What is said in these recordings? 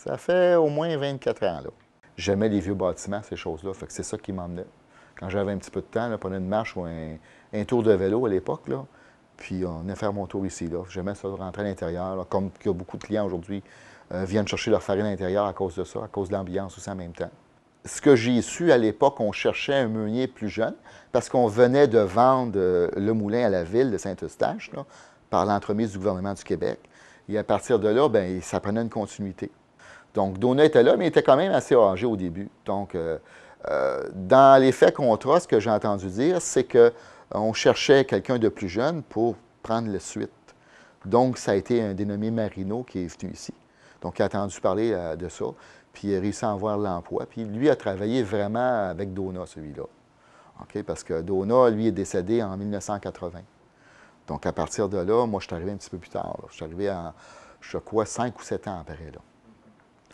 Ça fait au moins 24 ans, là. J'aimais les vieux bâtiments, ces choses-là. Fait que c'est ça qui m'emmenait. Quand j'avais un petit peu de temps, là, prenais une marche ou un tour de vélo à l'époque, là. Puis on venait faire mon tour ici, là. J'aimais ça, rentrer à l'intérieur, là, comme il y a beaucoup de clients aujourd'hui viennent chercher leur farine à l'intérieur à cause de ça, à cause de l'ambiance aussi en même temps. Ce que j'ai su à l'époque, on cherchait un meunier plus jeune parce qu'on venait de vendre le moulin à la ville de Saint-Eustache là, par l'entremise du gouvernement du Québec. Et à partir de là, bien, ça prenait une continuité. Donc, Donat était là, mais il était quand même assez âgé au début. Donc, dans les faits contrats, ce que j'ai entendu dire, c'est qu'on cherchait quelqu'un de plus jeune pour prendre la suite. Donc, ça a été un dénommé Marino qui est venu ici. Donc, il a entendu parler de ça, puis il a réussi à avoir l'emploi. Puis lui a travaillé vraiment avec Donat, celui-là. OK? Parce que Donat, lui, est décédé en 1980. Donc, à partir de là, moi, je suis arrivé un petit peu plus tard. Là. Je suis arrivé, je crois, 5 ou 7 ans après. Là.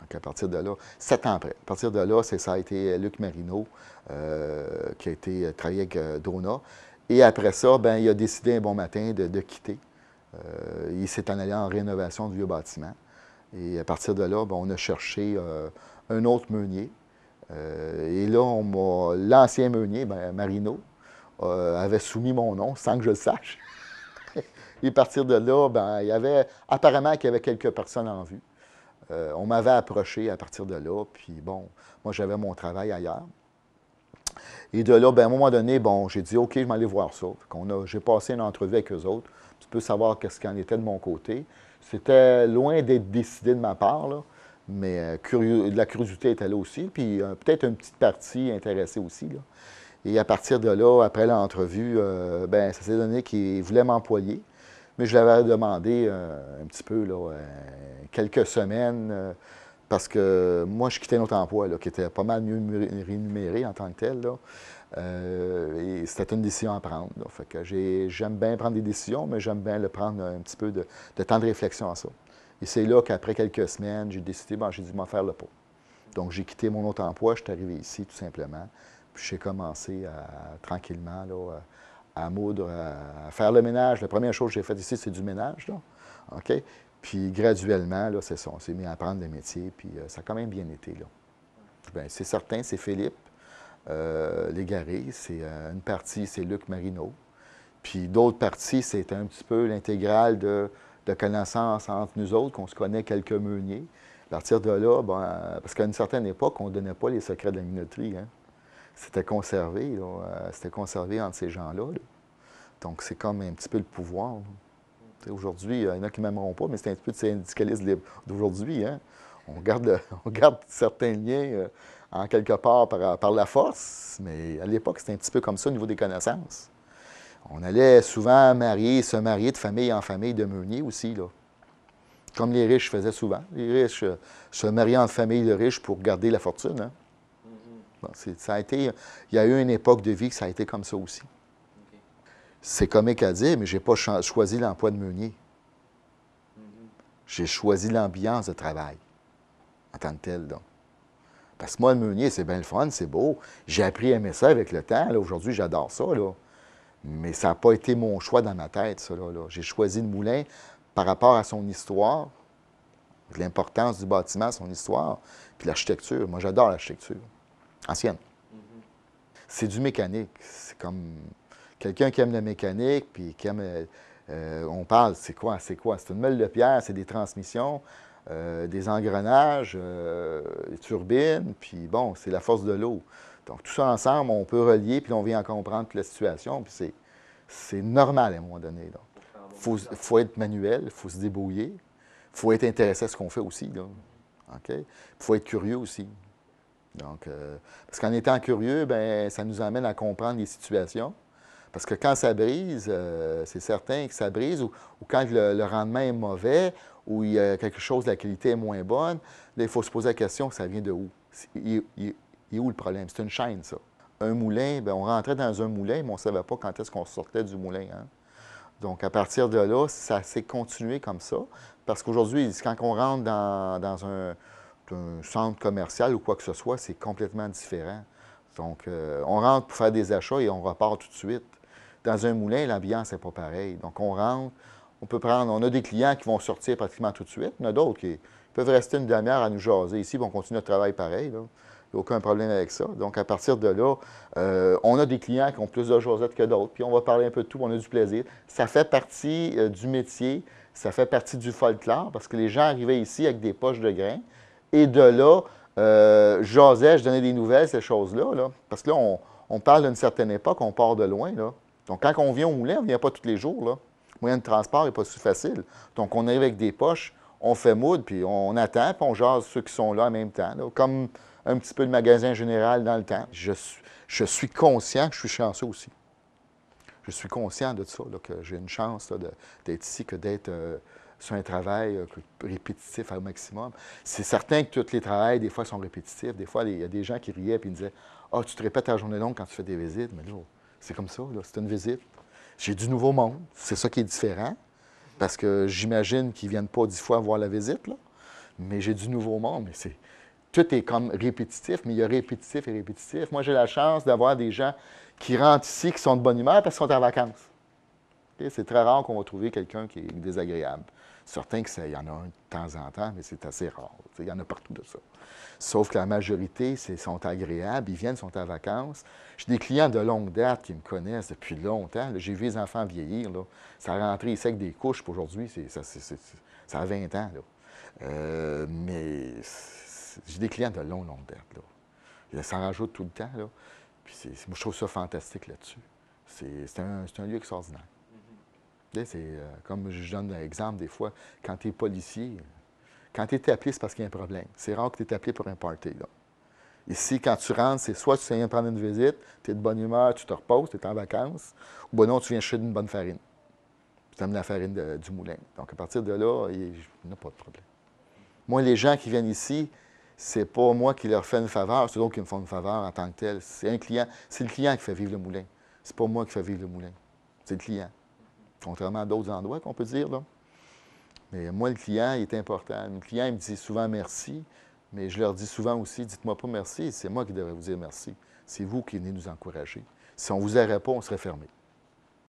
Donc, à partir de là, 7 ans après. À partir de là, ça a été Luc Marino qui a été travaillé avec Donat. Et après ça, ben, il a décidé un bon matin de quitter. Il s'est en allé en rénovation du vieux bâtiment. Et à partir de là, ben, on a cherché un autre meunier. Et là, l'ancien meunier, ben, Marino, avait soumis mon nom sans que je le sache. Et à partir de là, ben, apparemment qu'il y avait quelques personnes en vue. On m'avait approché à partir de là, puis bon, moi j'avais mon travail ailleurs. Et de là, ben, à un moment donné, bon, j'ai dit, OK, je vais aller voir ça. J'ai passé une entrevue avec eux autres, un petit peu savoir qu'est-ce qu'il en était de mon côté. C'était loin d'être décidé de ma part, là, mais la curiosité était là aussi, puis peut-être une petite partie intéressée aussi. Là. Et à partir de là, après l'entrevue, ben, ça s'est donné qu'ils voulaient m'employer. Mais je l'avais demandé un petit peu, là, quelques semaines, parce que moi, je quittais notre emploi, là, qui était pas mal mieux rémunéré en tant que tel. Là. Et c'était une décision à prendre. Là. Fait que j'aime bien prendre des décisions, mais j'aime bien le prendre un petit peu de temps de réflexion à ça. Et c'est là qu'après quelques semaines, j'ai décidé, bon, j'ai dû m'en faire le pot. Donc, j'ai quitté mon autre emploi, je suis arrivé ici, tout simplement. Puis j'ai commencé tranquillement, là, à moudre, à faire le ménage. La première chose que j'ai faite ici, c'est du ménage. Là. OK? Puis graduellement, là, c'est ça. On s'est mis à apprendre le métier, puis ça a quand même bien été. Là. Bien, c'est certain, c'est Philippe Légaré. C'est une partie, c'est Luc Marino. Puis d'autres parties, c'est un petit peu l'intégrale de connaissances entre nous autres, qu'on se connaît quelques meuniers. À partir de là, ben, parce qu'à une certaine époque, on ne donnait pas les secrets de la minoterie. Hein? C'était conservé, c'était conservé entre ces gens-là. Là. Donc, c'est comme un petit peu le pouvoir. Aujourd'hui, il y en a qui ne m'aimeront pas, mais c'est un petit peu de syndicalisme d'aujourd'hui. Hein? On garde certains liens en quelque part par la force, mais à l'époque, c'était un petit peu comme ça au niveau des connaissances. On allait souvent se marier de famille en famille de meuniers aussi, là. Comme les riches faisaient souvent. Les riches se mariaient en famille de riches pour garder la fortune. Hein? Bon, il y a eu une époque de vie que ça a été comme ça aussi. Okay. C'est comique à dire, mais je n'ai pas choisi l'emploi de meunier. J'ai choisi l'ambiance de travail en tant que tel. Donc. Parce que moi, le meunier, c'est bien le fun, c'est beau. J'ai appris à aimer ça avec le temps. Aujourd'hui, j'adore ça. Là. Mais ça n'a pas été mon choix dans ma tête, ça. Là. J'ai choisi le moulin par rapport à son histoire, l'importance du bâtiment, son histoire, puis l'architecture. Moi, j'adore l'architecture. Ancienne. C'est du mécanique. C'est comme quelqu'un qui aime la mécanique, puis qui aime... on parle, c'est quoi? C'est une meule de pierre, c'est des transmissions, des engrenages, des turbines, puis bon, c'est la force de l'eau. Donc, tout ça ensemble, on peut relier, puis on vient en comprendre toute la situation, puis c'est normal à un moment donné. Il faut être manuel, il faut se débrouiller, il faut être intéressé à ce qu'on fait aussi. Là. Okay? Il faut être curieux aussi. Donc, parce qu'en étant curieux, bien, ça nous amène à comprendre les situations. Parce que quand ça brise, c'est certain que ça brise, ou quand le rendement est mauvais, ou il y a quelque chose, la qualité est moins bonne, là, il faut se poser la question, ça vient de où? Il est où le problème? C'est une chaîne, ça. Un moulin, bien, on rentrait dans un moulin, mais on ne savait pas quand est-ce qu'on sortait du moulin. Hein? Donc, à partir de là, ça s'est continué comme ça. Parce qu'aujourd'hui, quand on rentre dans un centre commercial ou quoi que ce soit, c'est complètement différent. Donc, on rentre pour faire des achats et on repart tout de suite. Dans un moulin, l'ambiance n'est pas pareille. Donc, on rentre, on a des clients qui vont sortir pratiquement tout de suite, il y en a d'autres qui peuvent rester une demi-heure à nous jaser ici, puis on continue notre travail pareil, là. Il n'y a aucun problème avec ça. Donc, à partir de là, on a des clients qui ont plus de jasettes que d'autres, puis on va parler un peu de tout, on a du plaisir. Ça fait partie du métier, ça fait partie du folklore, parce que les gens arrivaient ici avec des poches de grains, et de là, jasais, je donnais des nouvelles, ces choses-là, là. Parce que là, on parle d'une certaine époque, on part de loin, là. Donc, quand on vient au moulin, on ne vient pas tous les jours, là. Le moyen de transport n'est pas si facile. Donc, on arrive avec des poches, on fait moudre, puis on attend, puis on jase ceux qui sont là en même temps, là. Comme un petit peu de magasin général dans le temps. Je suis conscient que je suis chanceux aussi. Je suis conscient de ça, là, que j'ai une chance d'être ici que d'être sur un travail répétitif au maximum. C'est certain que tous les travails, des fois, sont répétitifs. Des fois, il y a des gens qui riaient et qui me disaient « Ah, tu te répètes ta journée longue quand tu fais des visites. » Mais là, c'est comme ça, là, c'est une visite. J'ai du nouveau monde. C'est ça qui est différent. Parce que j'imagine qu'ils ne viennent pas 10 fois voir la visite, là. Mais j'ai du nouveau monde. Mais tout est comme répétitif, mais il y a répétitif et répétitif. Moi, j'ai la chance d'avoir des gens qui rentrent ici, qui sont de bonne humeur parce qu'ils sont en vacances. Okay? C'est très rare qu'on va trouver quelqu'un qui est désagréable. Certain qu'il y en a un de temps en temps, mais c'est assez rare. Il y en a partout de ça. Sauf que la majorité, sont agréables, ils viennent, sont en vacances. J'ai des clients de longue date qui me connaissent depuis longtemps. J'ai vu les enfants vieillir. Là. Ça a rentré ici avec des couches, puis aujourd'hui, ça a 20 ans. Là. Mais j'ai des clients de longue date. Là. Ça en rajoute tout le temps. Là. Puis moi, je trouve ça fantastique là-dessus. C'est un lieu extraordinaire. C'est comme je donne un exemple des fois, quand tu es policier, quand tu es appelé, c'est parce qu'il y a un problème. C'est rare que tu es appelé pour un party. Là. Ici, quand tu rentres, c'est soit tu viens prendre une visite, tu es de bonne humeur, tu te reposes, tu es en vacances, ou bien non, tu viens chercher une bonne farine. Tu aimes la farine du moulin. Donc, à partir de là, il n'y a pas de problème. Moi, les gens qui viennent ici, c'est pas moi qui leur fais une faveur, c'est d'autres qui me font une faveur en tant que tel. C'est le client qui fait vivre le moulin. C'est pas moi qui fais vivre le moulin. C'est le client. Contrairement à d'autres endroits qu'on peut dire, là. Mais moi, le client, il est important. Le client, il me dit souvent merci, mais je leur dis souvent aussi, dites-moi pas merci, c'est moi qui devrais vous dire merci. C'est vous qui venez nous encourager. Si on ne vous aurait pas, on serait fermé.